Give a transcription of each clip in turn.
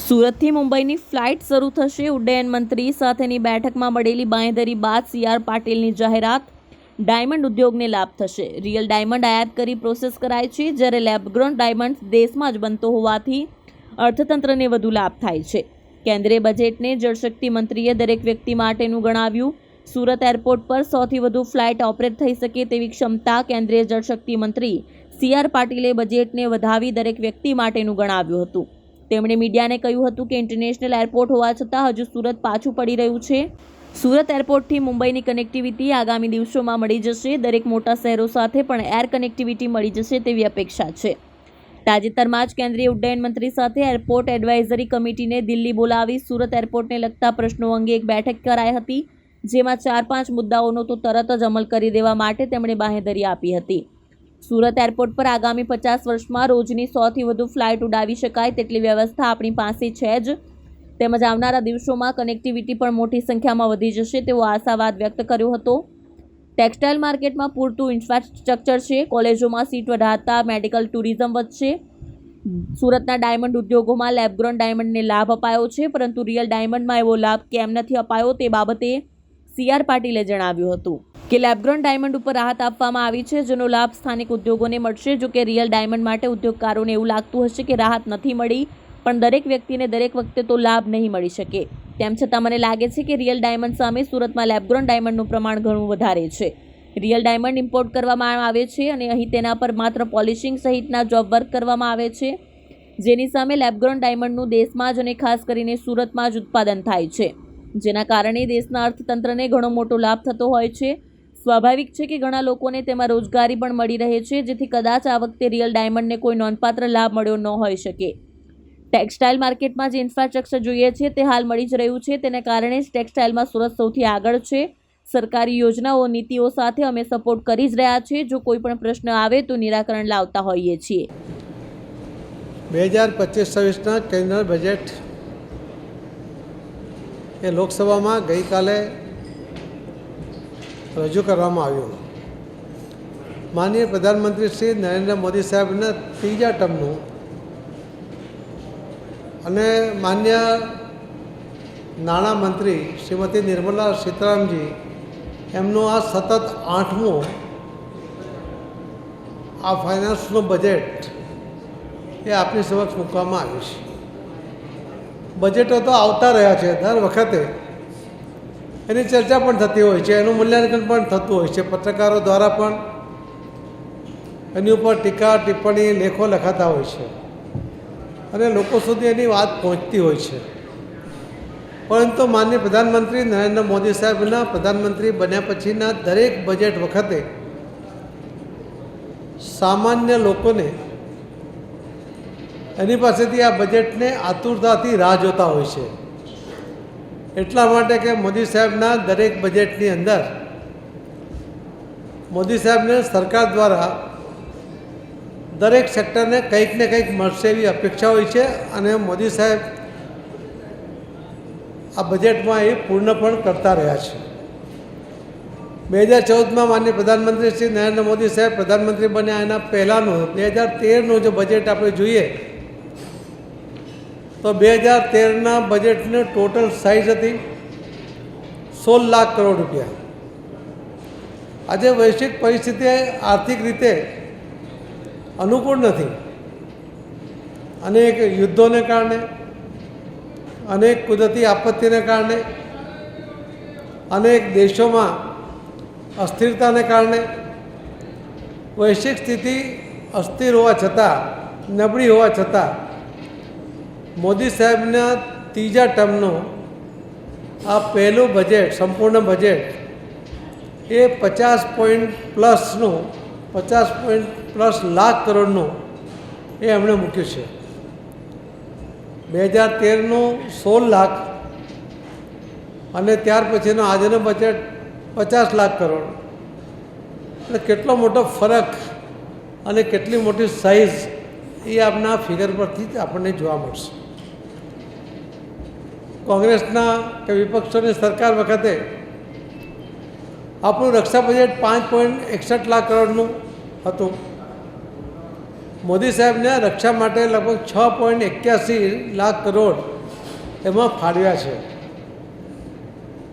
સુરતથી મુંબઈની ફ્લાઇટ શરૂ થશે. ઉડ્ડયન મંત્રી સાથેની બેઠકમાં મળેલી બાંહેધરી બાદ સીઆર પાટીલની જાહેરાત. ડાયમંડ ઉદ્યોગને લાભ થશે. રિયલ ડાયમંડ આયાત કરી પ્રોસેસ કરાય છે, જ્યારે લેબગ્રોન ડાયમંડ દેશમાં જ બનતો હોવાથી અર્થતંત્રને વધુ લાભ થાય છે. કેન્દ્રીય બજેટને જળશક્તિ મંત્રીએ દરેક વ્યક્તિ માટેનું ગણાવ્યું. સુરત એરપોર્ટ પર 100થી વધુ ફ્લાઇટ ઓપરેટ થઈ શકે તેવી ક્ષમતા કેન્દ્રીય જળશક્તિ મંત્રી સીઆર પાટીલે બજેટને વધાવી દરેક વ્યક્તિ માટેનું ગણાવ્યું હતું. તેમણે મીડિયાને કહ્યું હતું કે ઇન્ટરનેશનલ એરપોર્ટ હોવા છતાં હજુ સુરત પાછું પડી રહ્યું છે. સુરત એરપોર્ટથી મુંબઈની કનેક્ટિવિટી આગામી દિવસોમાં મળી જશે. દરેક મોટા શહેરો સાથે પણ એર કનેક્ટિવિટી મળી જશે તેવી અપેક્ષા છે. તાજેતરમાં જ કેન્દ્રીય ઉડ્ડયન મંત્રી સાથે એરપોર્ટ એડવાઇઝરી કમિટીને દિલ્હી બોલાવી સુરત એરપોર્ટને લગતા પ્રશ્નો અંગે એક બેઠક કરાઈ હતી, જેમાં 4-5 મુદ્દાઓનો તો તરત જ અમલ કરી દેવા માટે તેમણે બાંહેધરી આપી હતી. સુરત એરપોર્ટ પર આગામી 50 વર્ષમાં રોજની 100થી વધુ ફ્લાઇટ ઉડાવી શકાય તેટલી વ્યવસ્થા આપણી પાસે છે જ. તેમજ આવનારા દિવસોમાં કનેક્ટિવિટી પણ મોટી સંખ્યામાં વધી જશે તેવો આશાવાદ વ્યક્ત કર્યો હતો. ટેક્સટાઇલ માર્કેટમાં પૂરતું ઇન્ફ્રાસ્ટ્રક્ચર છે. કોલેજોમાં સીટ વધારતા મેડિકલ ટુરિઝમ વધશે. સુરતના ડાયમંડ ઉદ્યોગોમાં લેબગ્રોન ડાયમંડને લાભ અપાયો છે, પરંતુ રિયલ ડાયમંડમાં એવો લાભ કેમ નથી અપાયો તે બાબતે સીઆર પાટીલે જણાવ્યું હતું કે લેબગ્રોન ડાયમંડ ઉપર રાહત આપવામાં આવી છે, જેનો લાભ સ્થાનિક ઉદ્યોગોને મળશે. જો કે રિયલ ડાયમંડ માટે ઉદ્યોગકારોને એવું લાગતું હશે કે રાહત નથી મળી, પણ દરેક વ્યક્તિને દરેક વખતે તો લાભ નહીં મળી શકે. તેમ છતાં મને લાગે છે કે રિયલ ડાયમંડ સામે સુરતમાં લેબગ્રોન ડાયમંડનું પ્રમાણ ઘણું વધારે છે. રિયલ ડાયમંડ ઇમ્પોર્ટ કરવામાં આવે છે અને અહીં તેના પર માત્ર પોલિશિંગ સહિતના જોબ વર્ક કરવામાં આવે છે, જેની સામે લેબગ્રોન ડાયમંડનું દેશમાં જ અને ખાસ કરીને સુરતમાં જ ઉત્પાદન થાય છે, જેના કારણે દેશના અર્થતંત્રને ઘણો મોટો લાભ થતો હોય છે. સ્વાભાવિક છે કે ઘણા લોકોને તેમાં રોજગારી પણ મળી રહે છે, જેથી કદાચ આ વખતે રિયલ ડાયમંડને કોઈ નોંધપાત્ર લાભ મળ્યો ન હોઈ શકે. ટેક્સટાઇલ માર્કેટમાં જે ઇન્ફ્રાસ્ટ્રક્ચર જોઈએ છે તે હાલ મળી જ રહ્યું છે. તેને કારણે જ ટેક્સટાઇલમાં સુરત સૌથી આગળ છે. સરકારી યોજનાઓ નીતિઓ સાથે અમે સપોર્ટ કરી જ રહ્યા છીએ. જો કોઈ પણ પ્રશ્ન આવે તો નિરાકરણ લાવતા હોઈએ છીએ. 2025-26ના કેન્દ્ર બજેટ એ લોકસભામાં ગઈકાલે રજૂ કરવામાં આવ્યું. માનનીય પ્રધાનમંત્રી શ્રી નરેન્દ્ર મોદી સાહેબના ત્રીજા ટર્મનું અને માન્ય નાણામંત્રી શ્રીમતી નિર્મલા સીતારામજી એમનું આ સતત 8મું આ ફાઇનાન્સનું બજેટ એ આપની સમક્ષ મૂકવામાં આવ્યું છે. બજેટો તો આવતા રહ્યા છે, દર વખતે એની ચર્ચા પણ થતી હોય છે, એનું મૂલ્યાંકન પણ થતું હોય છે. પત્રકારો દ્વારા પણ એની ઉપર ટીકા ટિપ્પણી લેખો લખાતા હોય છે અને લોકો સુધી એની વાત પહોંચતી હોય છે. પરંતુ માનનીય પ્રધાનમંત્રી નરેન્દ્ર મોદી સાહેબના પ્રધાનમંત્રી બન્યા પછીના દરેક બજેટ વખતે સામાન્ય લોકોને એની પાસેથી આ બજેટને આતુરતાથી રાહ જોતા હોય છે. એટલા માટે કે મોદી સાહેબના દરેક બજેટની અંદર મોદી સાહેબને સરકાર દ્વારા દરેક સેક્ટરને કંઈક ને કંઈક મળશે એવી અપેક્ષા હોય છે અને મોદી સાહેબ આ બજેટમાં એ પૂર્ણ પણ કરતા રહ્યા છે. 2014માં માનનીય પ્રધાનમંત્રી શ્રી નરેન્દ્ર મોદી સાહેબ પ્રધાનમંત્રી બન્યા એના પહેલાંનું 2013નું જો બજેટ આપણે જોઈએ તો 2013ના બજેટની ટોટલ સાઇઝ હતી 16 લાખ કરોડ રૂપિયા. આજે વૈશ્વિક પરિસ્થિતિ આર્થિક રીતે અનુકૂળ નથી. અનેક યુદ્ધોને કારણે, અનેક કુદરતી આપત્તિને કારણે, અનેક દેશોમાં અસ્થિરતાને કારણે વૈશ્વિક સ્થિતિ અસ્થિર હોવા છતાં, નબળી હોવા છતાં મોદી સાહેબના ત્રીજા ટર્મનું આ પહેલું બજેટ, સંપૂર્ણ બજેટ એ 50+ લાખ કરોડનું એ એમણે મૂક્યું છે. 2013નું 16 લાખ અને ત્યાર પછીનો આજનો બજેટ 50 લાખ કરોડ. એટલે કેટલો મોટો ફરક અને કેટલી મોટી સાઇઝ એ આપણા ફિગર પરથી જ આપણને જોવા મળશે. કોંગ્રેસના કે વિપક્ષોની સરકાર વખતે આપણું રક્ષા બજેટ 5.61 લાખ કરોડનું હતું. મોદી સાહેબને રક્ષા માટે લગભગ 6.81 લાખ કરોડ એમાં ફાળવ્યા છે.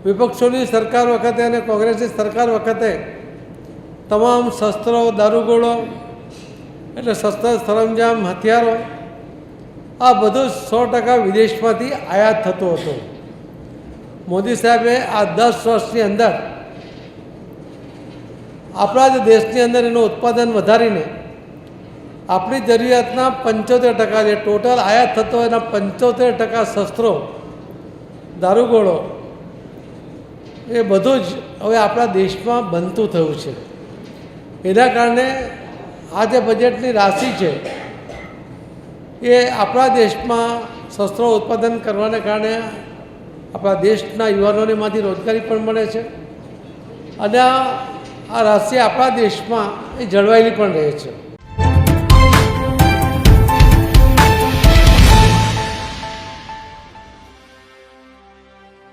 વિપક્ષોની સરકાર વખતે અને કોંગ્રેસની સરકાર વખતે તમામ શસ્ત્રો, દારૂગોળો એટલે શસ્ત્ર સરંજામ, હથિયારો આ બધું 100% વિદેશમાંથી આયાત થતું હતું. મોદી સાહેબે આ 10 વર્ષની અંદર આપણા જ દેશની અંદર એનું ઉત્પાદન વધારીને આપણી જરૂરિયાતના 75% જે ટોટલ આયાત થતો એના 75% શસ્ત્રો, દારૂગોળો એ બધું જ હવે આપણા દેશમાં બનતું થયું છે. એના કારણે આ જે બજેટની રાશિ છે એ આપણા દેશમાં શસ્ત્રો ઉત્પાદન કરવાને કારણે આપણા દેશના યુવાનોનેમાંથી રોજગારી પણ મળે છે અને આ રાશિ આપણા દેશમાં એ જળવાયેલી પણ રહે છે.